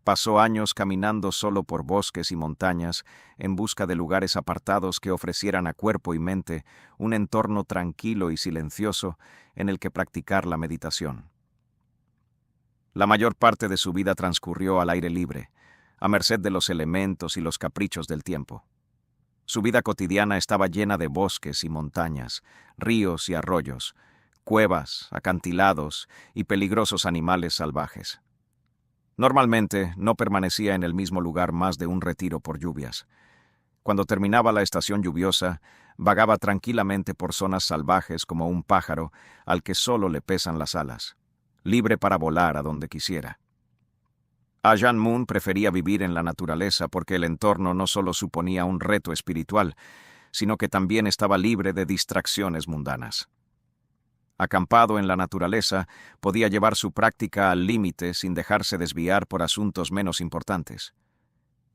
pasó años caminando solo por bosques y montañas en busca de lugares apartados que ofrecieran a cuerpo y mente un entorno tranquilo y silencioso en el que practicar la meditación. La mayor parte de su vida transcurrió al aire libre, a merced de los elementos y los caprichos del tiempo. Su vida cotidiana estaba llena de bosques y montañas, ríos y arroyos, cuevas, acantilados y peligrosos animales salvajes. Normalmente no permanecía en el mismo lugar más de un retiro por lluvias. Cuando terminaba la estación lluviosa, vagaba tranquilamente por zonas salvajes como un pájaro al que solo le pesan las alas, libre para volar a donde quisiera. Ajahn Mun prefería vivir en la naturaleza porque el entorno no solo suponía un reto espiritual, sino que también estaba libre de distracciones mundanas. Acampado en la naturaleza, podía llevar su práctica al límite sin dejarse desviar por asuntos menos importantes.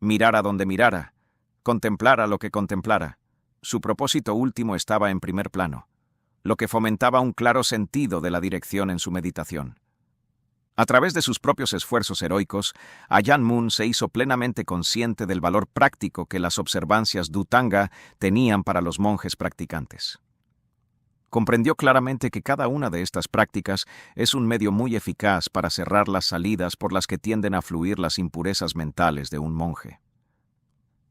Mirara donde mirara, contemplara lo que contemplara, su propósito último estaba en primer plano, lo que fomentaba un claro sentido de la dirección en su meditación. A través de sus propios esfuerzos heroicos, Ajahn Mun se hizo plenamente consciente del valor práctico que las observancias Dhutanga tenían para los monjes practicantes. Comprendió claramente que cada una de estas prácticas es un medio muy eficaz para cerrar las salidas por las que tienden a fluir las impurezas mentales de un monje.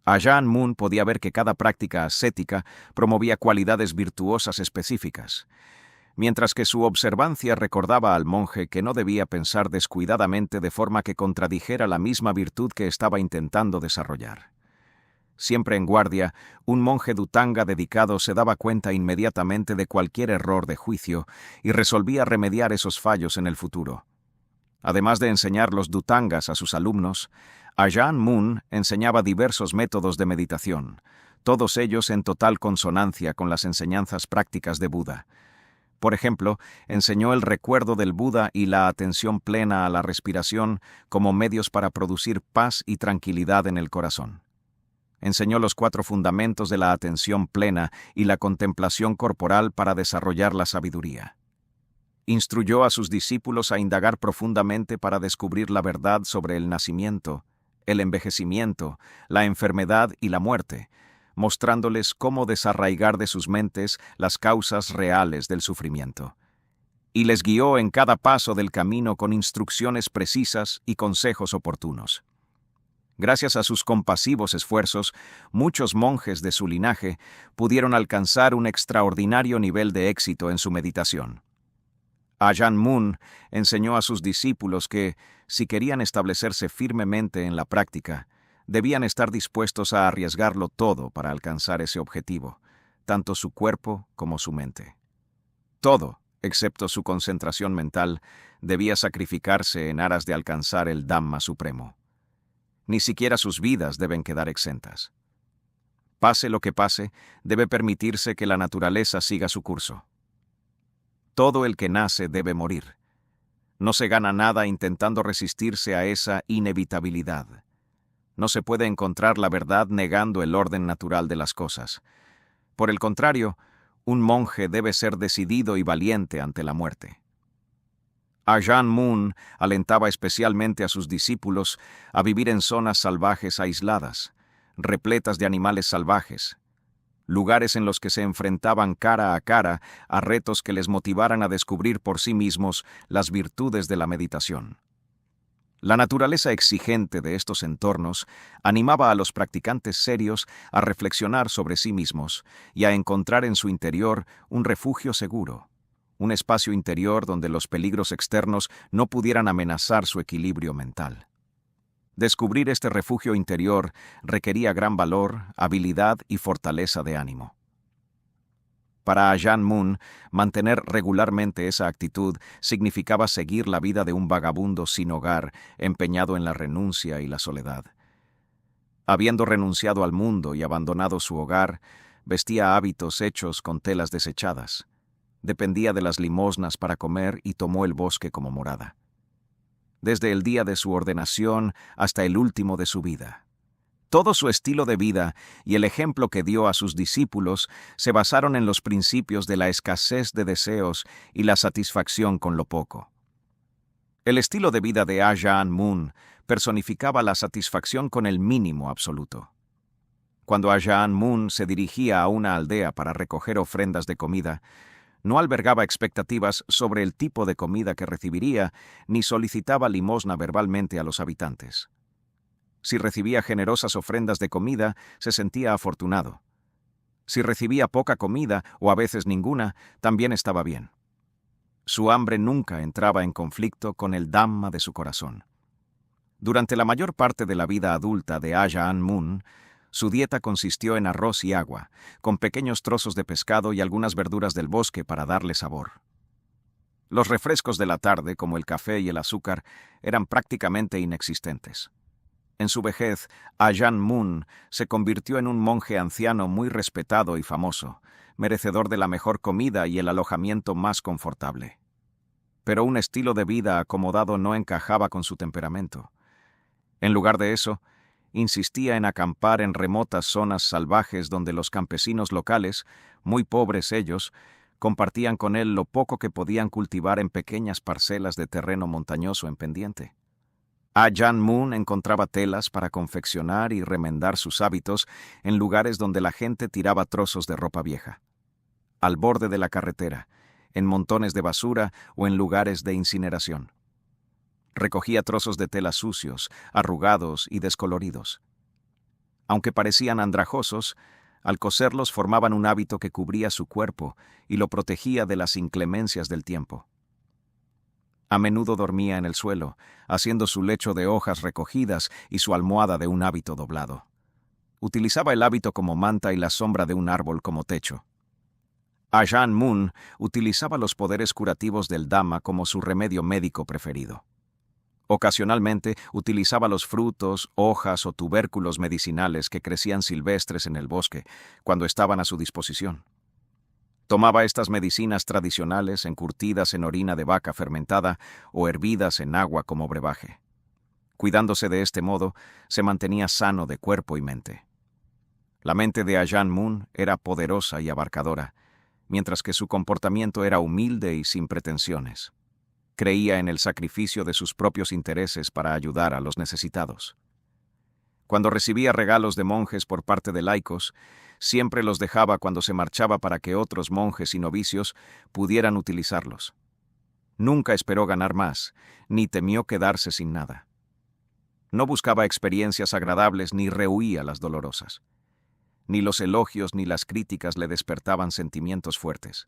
Ajahn Mun podía ver que cada práctica ascética promovía cualidades virtuosas específicas, mientras que su observancia recordaba al monje que no debía pensar descuidadamente de forma que contradijera la misma virtud que estaba intentando desarrollar. Siempre en guardia, un monje Dhutanga dedicado se daba cuenta inmediatamente de cualquier error de juicio y resolvía remediar esos fallos en el futuro. Además de enseñar los Dhutangas a sus alumnos, Ajahn Mun enseñaba diversos métodos de meditación, todos ellos en total consonancia con las enseñanzas prácticas de Buda. Por ejemplo, enseñó el recuerdo del Buda y la atención plena a la respiración como medios para producir paz y tranquilidad en el corazón. Enseñó los 4 fundamentos de la atención plena y la contemplación corporal para desarrollar la sabiduría. Instruyó a sus discípulos a indagar profundamente para descubrir la verdad sobre el nacimiento, el envejecimiento, la enfermedad y la muerte, mostrándoles cómo desarraigar de sus mentes las causas reales del sufrimiento. Y les guió en cada paso del camino con instrucciones precisas y consejos oportunos. Gracias a sus compasivos esfuerzos, muchos monjes de su linaje pudieron alcanzar un extraordinario nivel de éxito en su meditación. Ajahn Mun enseñó a sus discípulos que, si querían establecerse firmemente en la práctica, debían estar dispuestos a arriesgarlo todo para alcanzar ese objetivo, tanto su cuerpo como su mente. Todo, excepto su concentración mental, debía sacrificarse en aras de alcanzar el Dhamma supremo. Ni siquiera sus vidas deben quedar exentas. Pase lo que pase, debe permitirse que la naturaleza siga su curso. Todo el que nace debe morir. No se gana nada intentando resistirse a esa inevitabilidad. No se puede encontrar la verdad negando el orden natural de las cosas. Por el contrario, un monje debe ser decidido y valiente ante la muerte. Ajahn Mun alentaba especialmente a sus discípulos a vivir en zonas salvajes aisladas, repletas de animales salvajes, lugares en los que se enfrentaban cara a cara a retos que les motivaran a descubrir por sí mismos las virtudes de la meditación. La naturaleza exigente de estos entornos animaba a los practicantes serios a reflexionar sobre sí mismos y a encontrar en su interior un refugio seguro, un espacio interior donde los peligros externos no pudieran amenazar su equilibrio mental. Descubrir este refugio interior requería gran valor, habilidad y fortaleza de ánimo. Para Ajahn Mun, mantener regularmente esa actitud significaba seguir la vida de un vagabundo sin hogar, empeñado en la renuncia y la soledad. Habiendo renunciado al mundo y abandonado su hogar, vestía hábitos hechos con telas desechadas. Dependía de las limosnas para comer y tomó el bosque como morada. Desde el día de su ordenación hasta el último de su vida. Todo su estilo de vida y el ejemplo que dio a sus discípulos se basaron en los principios de la escasez de deseos y la satisfacción con lo poco. El estilo de vida de Ajahn Mun personificaba la satisfacción con el mínimo absoluto. Cuando Ajahn Mun se dirigía a una aldea para recoger ofrendas de comida, no albergaba expectativas sobre el tipo de comida que recibiría, ni solicitaba limosna verbalmente a los habitantes. Si recibía generosas ofrendas de comida, se sentía afortunado. Si recibía poca comida, o a veces ninguna, también estaba bien. Su hambre nunca entraba en conflicto con el Dhamma de su corazón. Durante la mayor parte de la vida adulta de Ajahn Mun, su dieta consistió en arroz y agua, con pequeños trozos de pescado y algunas verduras del bosque para darle sabor. Los refrescos de la tarde, como el café y el azúcar, eran prácticamente inexistentes. En su vejez, Ajahn Mun se convirtió en un monje anciano muy respetado y famoso, merecedor de la mejor comida y el alojamiento más confortable. Pero un estilo de vida acomodado no encajaba con su temperamento. En lugar de eso, insistía en acampar en remotas zonas salvajes donde los campesinos locales, muy pobres ellos, compartían con él lo poco que podían cultivar en pequeñas parcelas de terreno montañoso en pendiente. Ajahn Mun encontraba telas para confeccionar y remendar sus hábitos en lugares donde la gente tiraba trozos de ropa vieja. Al borde de la carretera, en montones de basura o en lugares de incineración. Recogía trozos de tela sucios, arrugados y descoloridos. Aunque parecían andrajosos, al coserlos formaban un hábito que cubría su cuerpo y lo protegía de las inclemencias del tiempo. A menudo dormía en el suelo, haciendo su lecho de hojas recogidas y su almohada de un hábito doblado. Utilizaba el hábito como manta y la sombra de un árbol como techo. Ajahn Mun utilizaba los poderes curativos del Dhamma como su remedio médico preferido. Ocasionalmente utilizaba los frutos, hojas o tubérculos medicinales que crecían silvestres en el bosque cuando estaban a su disposición. Tomaba estas medicinas tradicionales encurtidas en orina de vaca fermentada o hervidas en agua como brebaje. Cuidándose de este modo, se mantenía sano de cuerpo y mente. La mente de Ajahn Mun era poderosa y abarcadora, mientras que su comportamiento era humilde y sin pretensiones. Creía en el sacrificio de sus propios intereses para ayudar a los necesitados. Cuando recibía regalos de monjes por parte de laicos, siempre los dejaba cuando se marchaba para que otros monjes y novicios pudieran utilizarlos. Nunca esperó ganar más, ni temió quedarse sin nada. No buscaba experiencias agradables ni rehuía las dolorosas. Ni los elogios ni las críticas le despertaban sentimientos fuertes.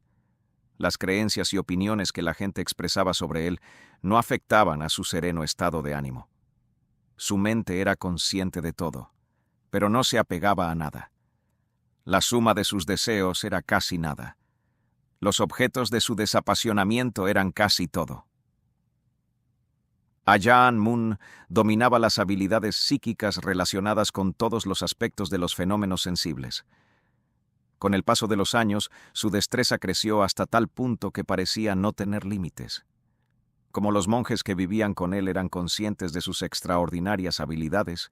Las creencias y opiniones que la gente expresaba sobre él no afectaban a su sereno estado de ánimo. Su mente era consciente de todo, pero no se apegaba a nada. La suma de sus deseos era casi nada. Los objetos de su desapasionamiento eran casi todo. Ajahn Mun dominaba las habilidades psíquicas relacionadas con todos los aspectos de los fenómenos sensibles. Con el paso de los años, su destreza creció hasta tal punto que parecía no tener límites. Como los monjes que vivían con él eran conscientes de sus extraordinarias habilidades,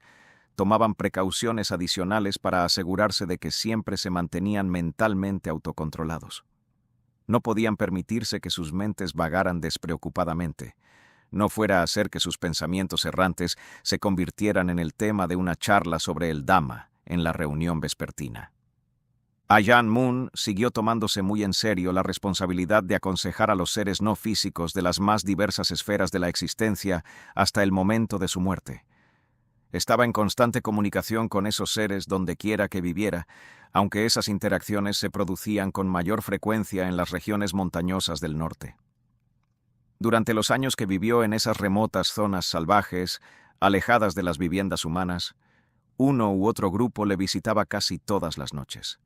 tomaban precauciones adicionales para asegurarse de que siempre se mantenían mentalmente autocontrolados. No podían permitirse que sus mentes vagaran despreocupadamente, no fuera a ser que sus pensamientos errantes se convirtieran en el tema de una charla sobre el Dhamma en la reunión vespertina. Ajahn Mun siguió tomándose muy en serio la responsabilidad de aconsejar a los seres no físicos de las más diversas esferas de la existencia hasta el momento de su muerte. Estaba en constante comunicación con esos seres donde quiera que viviera, aunque esas interacciones se producían con mayor frecuencia en las regiones montañosas del norte. Durante los años que vivió en esas remotas zonas salvajes, alejadas de las viviendas humanas, uno u otro grupo le visitaba casi todas las noches.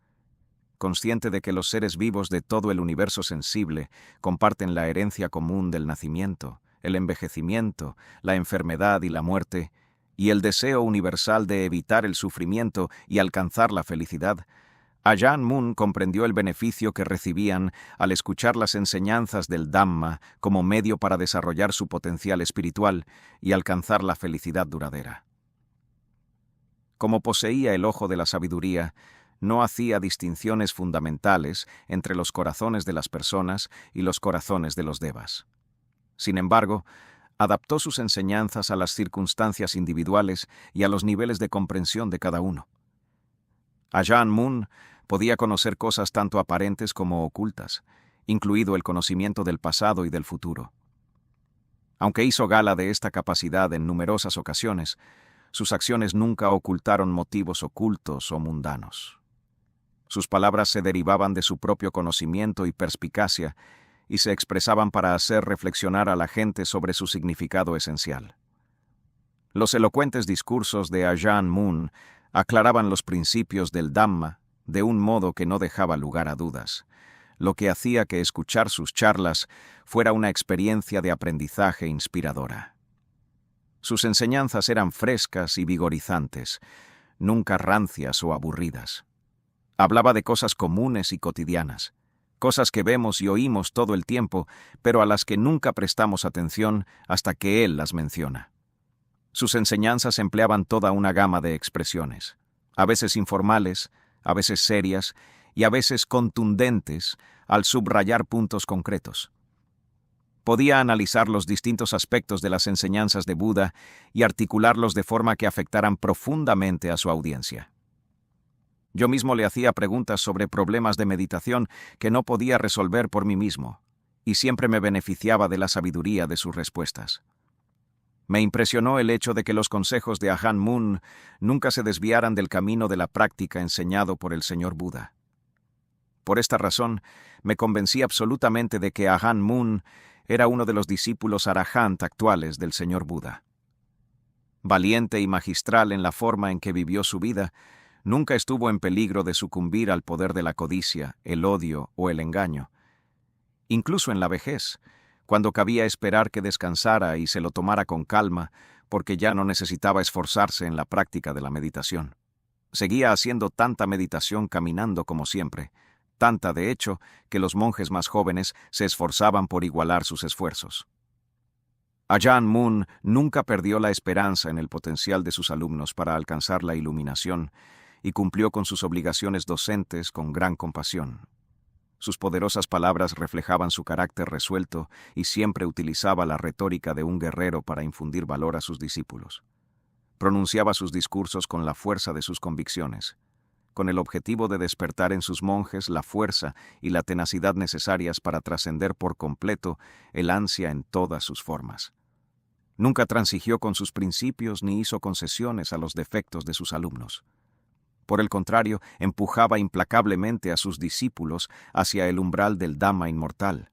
Consciente de que los seres vivos de todo el universo sensible comparten la herencia común del nacimiento, el envejecimiento, la enfermedad y la muerte, y el deseo universal de evitar el sufrimiento y alcanzar la felicidad, Ajahn Mun comprendió el beneficio que recibían al escuchar las enseñanzas del Dhamma como medio para desarrollar su potencial espiritual y alcanzar la felicidad duradera. Como poseía el ojo de la sabiduría, no hacía distinciones fundamentales entre los corazones de las personas y los corazones de los devas. Sin embargo, adaptó sus enseñanzas a las circunstancias individuales y a los niveles de comprensión de cada uno. Ajahn Mun podía conocer cosas tanto aparentes como ocultas, incluido el conocimiento del pasado y del futuro. Aunque hizo gala de esta capacidad en numerosas ocasiones, sus acciones nunca ocultaron motivos ocultos o mundanos. Sus palabras se derivaban de su propio conocimiento y perspicacia y se expresaban para hacer reflexionar a la gente sobre su significado esencial. Los elocuentes discursos de Ajahn Mun aclaraban los principios del Dhamma de un modo que no dejaba lugar a dudas, lo que hacía que escuchar sus charlas fuera una experiencia de aprendizaje inspiradora. Sus enseñanzas eran frescas y vigorizantes, nunca rancias o aburridas. Hablaba de cosas comunes y cotidianas, cosas que vemos y oímos todo el tiempo, pero a las que nunca prestamos atención hasta que él las menciona. Sus enseñanzas empleaban toda una gama de expresiones, a veces informales, a veces serias y a veces contundentes al subrayar puntos concretos. Podía analizar los distintos aspectos de las enseñanzas de Buda y articularlos de forma que afectaran profundamente a su audiencia. Yo mismo le hacía preguntas sobre problemas de meditación que no podía resolver por mí mismo, y siempre me beneficiaba de la sabiduría de sus respuestas. Me impresionó el hecho de que los consejos de Ajahn Mun nunca se desviaran del camino de la práctica enseñado por el señor Buda. Por esta razón, me convencí absolutamente de que Ajahn Mun era uno de los discípulos arahant actuales del señor Buda. Valiente y magistral en la forma en que vivió su vida, nunca estuvo en peligro de sucumbir al poder de la codicia, el odio o el engaño. Incluso en la vejez, cuando cabía esperar que descansara y se lo tomara con calma, porque ya no necesitaba esforzarse en la práctica de la meditación. Seguía haciendo tanta meditación caminando como siempre, tanta de hecho que los monjes más jóvenes se esforzaban por igualar sus esfuerzos. Ajahn Mun nunca perdió la esperanza en el potencial de sus alumnos para alcanzar la iluminación y cumplió con sus obligaciones docentes con gran compasión. Sus poderosas palabras reflejaban su carácter resuelto y siempre utilizaba la retórica de un guerrero para infundir valor a sus discípulos. Pronunciaba sus discursos con la fuerza de sus convicciones, con el objetivo de despertar en sus monjes la fuerza y la tenacidad necesarias para trascender por completo el ansia en todas sus formas. Nunca transigió con sus principios ni hizo concesiones a los defectos de sus alumnos. Por el contrario, empujaba implacablemente a sus discípulos hacia el umbral del Dhamma inmortal,